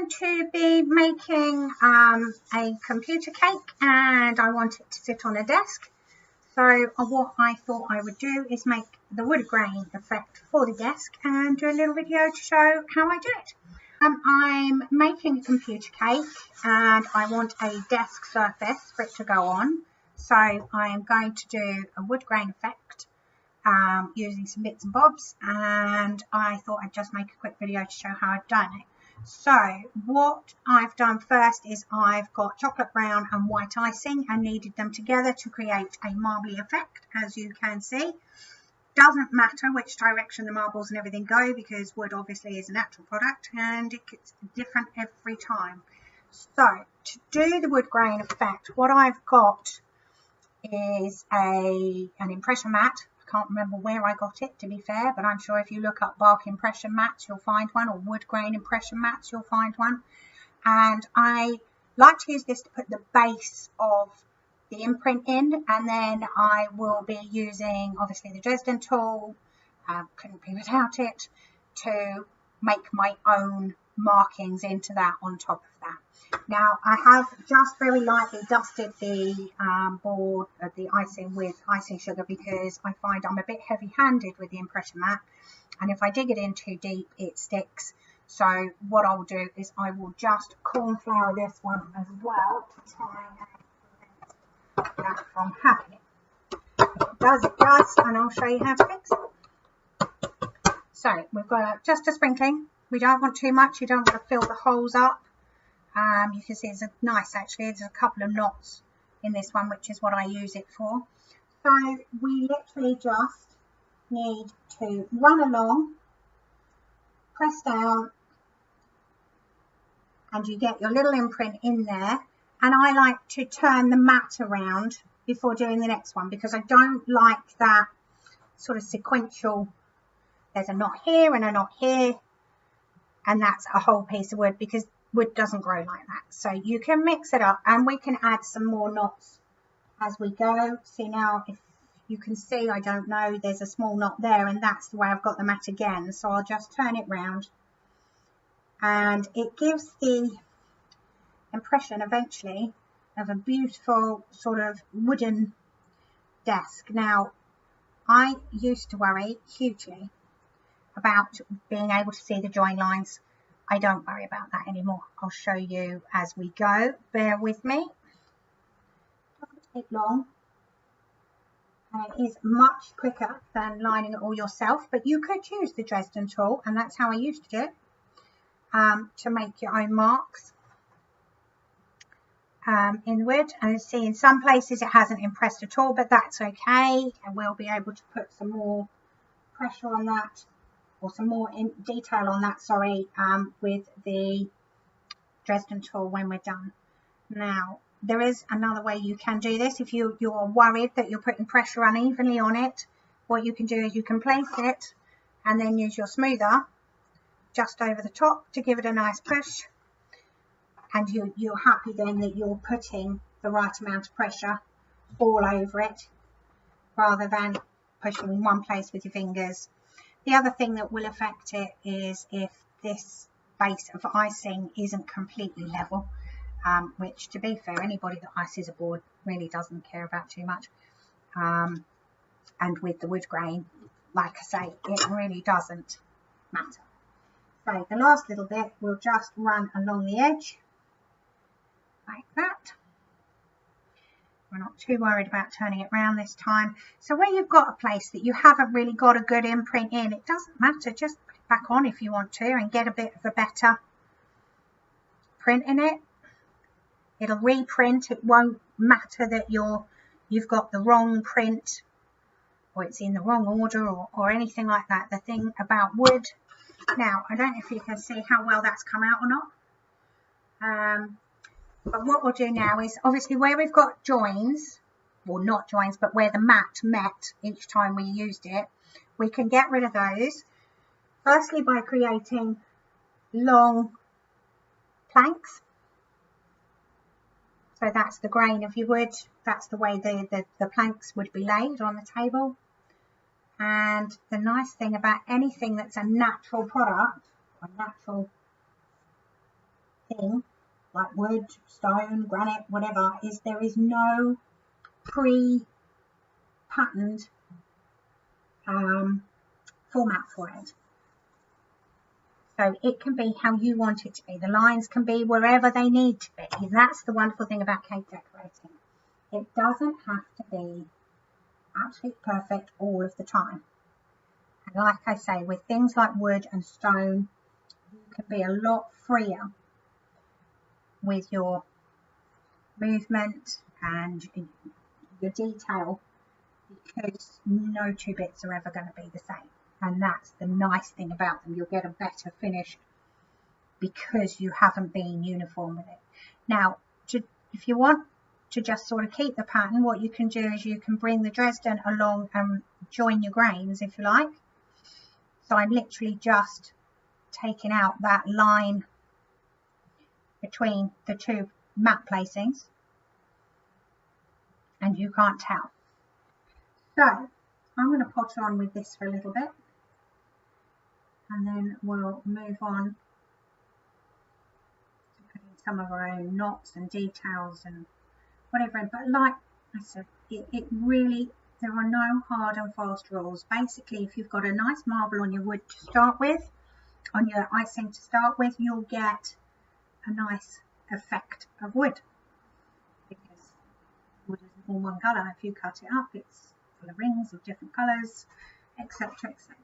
going to be making a computer cake, and I want it to sit on a desk. So what I thought I would do is make the wood grain effect for the desk and do a little video to show how I do it. I'm making a computer cake and I want a desk surface for it to go on. So I'm going to do a wood grain effect using some bits and bobs, and I thought I'd just make a quick video to show how I've done it. So what I've done first is I've got chocolate brown and white icing and kneaded them together to create a marbly effect, as you can see. Doesn't matter which direction the marbles and everything go because wood obviously is a natural product and it gets different every time. So to do the wood grain effect, what I've got is an impression mat. I can't remember where I got it, to be fair, but I'm sure if you look up bark impression mats you'll find one, or wood grain impression mats you'll find one. And I like to use this to put the base of the imprint in, and then I will be using obviously the Dresden tool, couldn't be without it, to make my own markings into that on top of that. Now I have just very lightly dusted the board of the icing with icing sugar because I find I'm a bit heavy-handed with the impression mat, and if I dig it in too deep it sticks. So what I'll do is I will just corn flour this one as well to try and prevent that from happening. If it does, it does, and I'll show you how to fix it. So we've got just a sprinkling. We don't want too much, you don't want to fill the holes up. You can see it's nice actually, there's a couple of knots in this one, which is what I use it for. So we literally just need to run along, press down, and you get your little imprint in there. And I like to turn the mat around before doing the next one because I don't like that sort of sequential, there's a knot here and a knot here, and that's a whole piece of wood because wood doesn't grow like that. So you can mix it up and we can add some more knots as we go. See now, if you can see, I don't know, there's a small knot there, and that's the way I've got the mat again. So I'll just turn it round and it gives the impression eventually of a beautiful sort of wooden desk. Now I used to worry hugely about being able to see the join lines. I don't worry about that anymore. I'll show you as we go. Bear with me. It doesn't take long. And it is much quicker than lining it all yourself, but you could use the Dresden tool, and that's how I used to do it, to make your own marks in wood. And see, in some places it hasn't impressed at all, but that's okay, and we'll be able to put some more pressure on that, or some more in detail on that, sorry, with the Dresden tool when we're done. Now there is another way you can do this. If you're worried that you're putting pressure unevenly on it, what you can do is you can place it and then use your smoother just over the top to give it a nice push, and you're happy then that you're putting the right amount of pressure all over it rather than pushing in one place with your fingers. The other thing that will affect it is if this base of icing isn't completely level, which, to be fair, anybody that ices a board really doesn't care about too much. And with the wood grain, like I say, it really doesn't matter. So the last little bit we'll just run along the edge like that. We're not too worried about turning it around this time. So where you've got a place that you haven't really got a good imprint in, it doesn't matter, just put it back on if you want to and get a bit of a better print in it. It'll reprint. It won't matter that you've got the wrong print or it's in the wrong order or anything like that. The thing about wood, now I don't know if you can see how well that's come out or not. But what we'll do now is, obviously where we've got joins, well not joins, but where the mat met each time we used it, we can get rid of those. Firstly by creating long planks. So that's the grain of your wood, that's the way the planks would be laid on the table. And the nice thing about anything that's a natural product, or natural thing, like wood, stone, granite, whatever, is there is no pre-patterned format for it. So it can be how you want it to be. The lines can be wherever they need to be. And that's the wonderful thing about cake decorating. It doesn't have to be absolutely perfect all of the time. And like I say, with things like wood and stone, you can be a lot freer with your movement and your detail, because no two bits are ever going to be the same. And that's the nice thing about them. You'll get a better finish because you haven't been uniform with it. Now, if you want to just sort of keep the pattern, what you can do is you can bring the Dresden along and join your grains if you like. So I'm literally just taking out that line between the two mat placings, and you can't tell. So I'm going to potter on with this for a little bit, and then we'll move on to putting some of our own knots and details and whatever. But like I said, it really, there are no hard and fast rules. Basically, if you've got a nice marble on your wood to start with, on your icing to start with, you'll get a nice effect of wood, because wood isn't all one colour. If you cut it up, it's full of rings of different colours, etc, etc.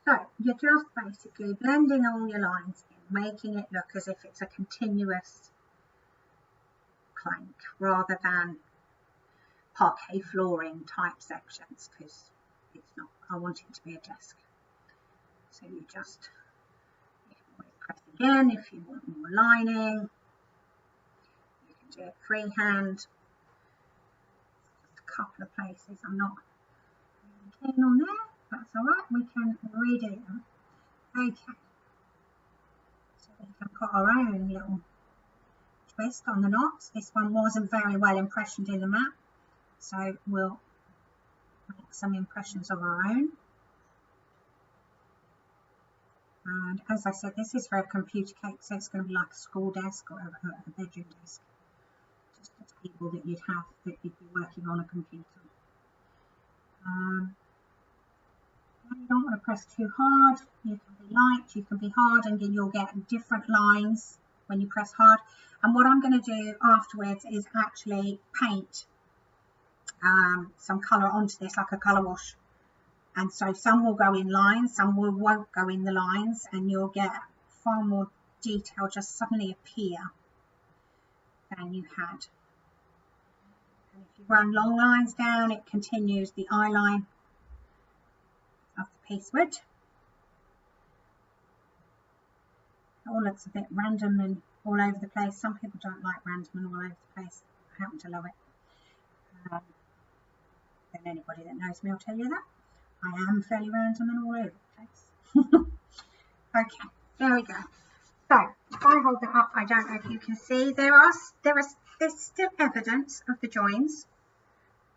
So you're just basically blending all your lines in, making it look as if it's a continuous plank rather than parquet flooring type sections, because it's not. I want it to be a desk. So you just press again if you want more lining. You can do it freehand. Just a couple of places I'm not really keen on there. That's all right. We can redo them. Okay. So we can put our own little twist on the knots. This one wasn't very well impressioned in the mat, so we'll make some impressions of our own. And as I said, this is for a computer cake, so it's going to be like a school desk or a bedroom desk. Just a table that you'd have, that you'd be working on a computer. You don't want to press too hard. You can be light, you can be hard, and you'll get different lines when you press hard. And what I'm going to do afterwards is actually paint some colour onto this, like a colour wash. And so some will go in lines, some won't go in the lines, and you'll get far more detail just suddenly appear than you had. And if you run long lines down, it continues the eye line of the piece wood. It all looks a bit random and all over the place. Some people don't like random and all over the place. I happen to love it. And anybody that knows me will tell you that. I am fairly random and all over the place. Okay, there we go. So if I hold that up, I don't know if you can see, there's still evidence of the joins,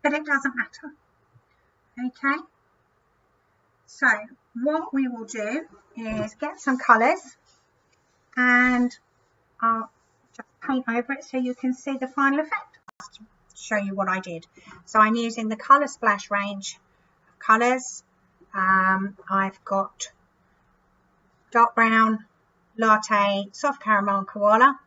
but it doesn't matter. Okay. So what we will do is get some colours, and I'll just paint over it so you can see the final effect. I'll show you what I did. So I'm using the Colour Splash range of colours. I've got dark brown, latte, soft caramel and koala.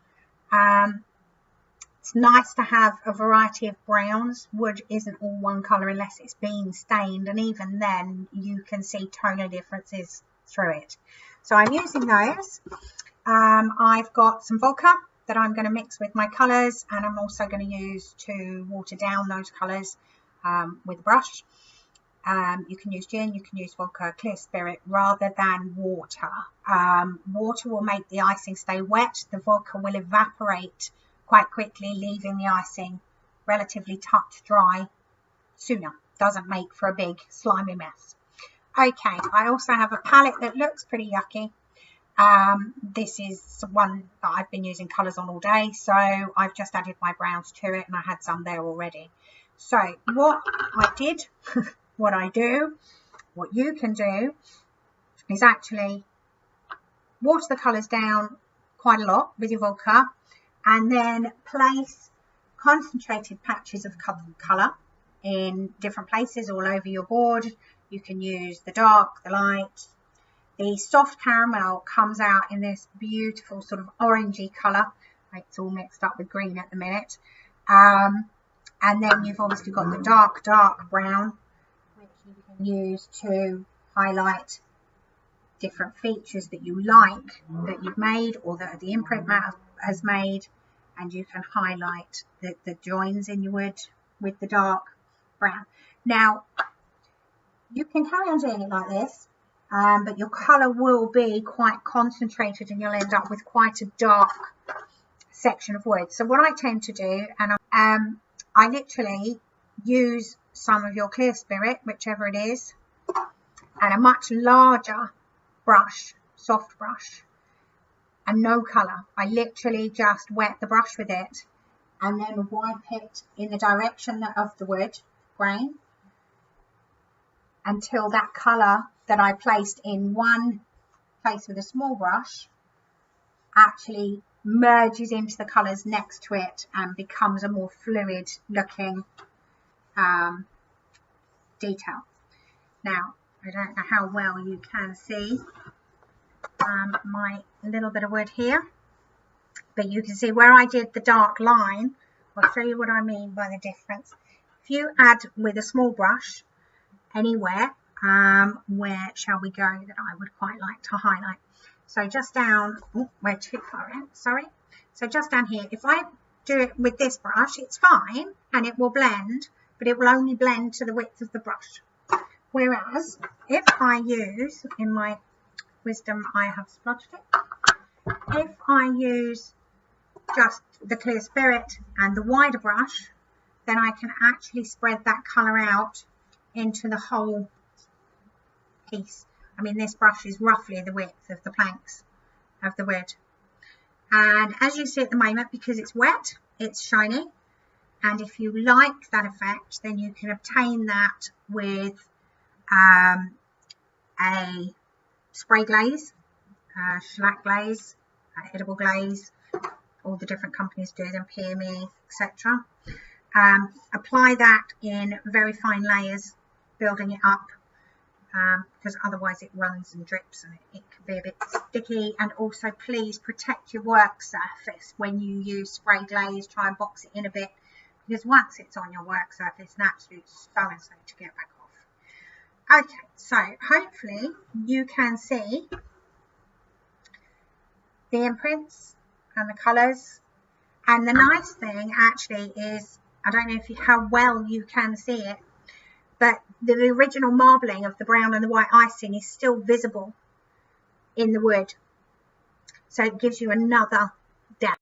It's nice to have a variety of browns. Wood isn't all one colour unless it's been stained, and even then you can see tonal differences through it. So I'm using those. I've got some vodka that I'm going to mix with my colours, and I'm also going to use to water down those colours with a brush. You can use gin, you can use vodka, clear spirit rather than water. Water will make the icing stay wet. The vodka will evaporate quite quickly, leaving the icing relatively touch dry sooner. Doesn't make for a big slimy mess. Okay, I also have a palette that looks pretty yucky. This is one that I've been using colours on all day, so I've just added my browns to it, and I had some there already. So what I did, what you can do is actually water the colours down quite a lot with your vodka, and then place concentrated patches of colour in different places all over your board. You can use the dark, the light. The soft caramel comes out in this beautiful sort of orangey colour. It's all mixed up with green at the minute. And then you've obviously got the dark brown, which you can use to highlight different features that you like, that you've made, or that the imprint mat has made. And you can highlight the joins in your wood with the dark brown. Now, you can carry on doing it like this, but your colour will be quite concentrated and you'll end up with quite a dark section of wood. So what I tend to do, and I literally use some of your clear spirit, whichever it is, and a much larger brush, soft brush, and no colour. I literally just wet the brush with it and then wipe it in the direction of the wood grain until that colour that I placed in one place with a small brush actually merges into the colours next to it and becomes a more fluid looking detail. Now, I don't know how well you can see my little bit of wood here, but you can see where I did the dark line. I'll show you what I mean by the difference. If you add with a small brush anywhere, where shall we go that I would quite like to highlight? So just down, oh, we're too far in, sorry. So just down here, if I do it with this brush, it's fine and it will blend, but it will only blend to the width of the brush. Whereas if I use, in my wisdom I have splotched it, if I use just the clear spirit and the wider brush, then I can actually spread that colour out into the whole piece. I mean, this brush is roughly the width of the planks of the wood. And as you see at the moment, because it's wet, it's shiny. And if you like that effect, then you can obtain that with a spray glaze, shellac glaze, edible glaze. All the different companies do them, PME, etc. Apply that in very fine layers, building it up, because otherwise it runs and drips and it can be a bit sticky. And also, please protect your work surface when you use spray glaze. Try and box it in a bit, because once it's on your work surface, it's an absolute so-and-so to get back off. Okay, so hopefully you can see the imprints and the colours. And the nice thing actually is, I don't know how well you can see it, but the original marbling of the brown and the white icing is still visible in the wood. So it gives you another depth.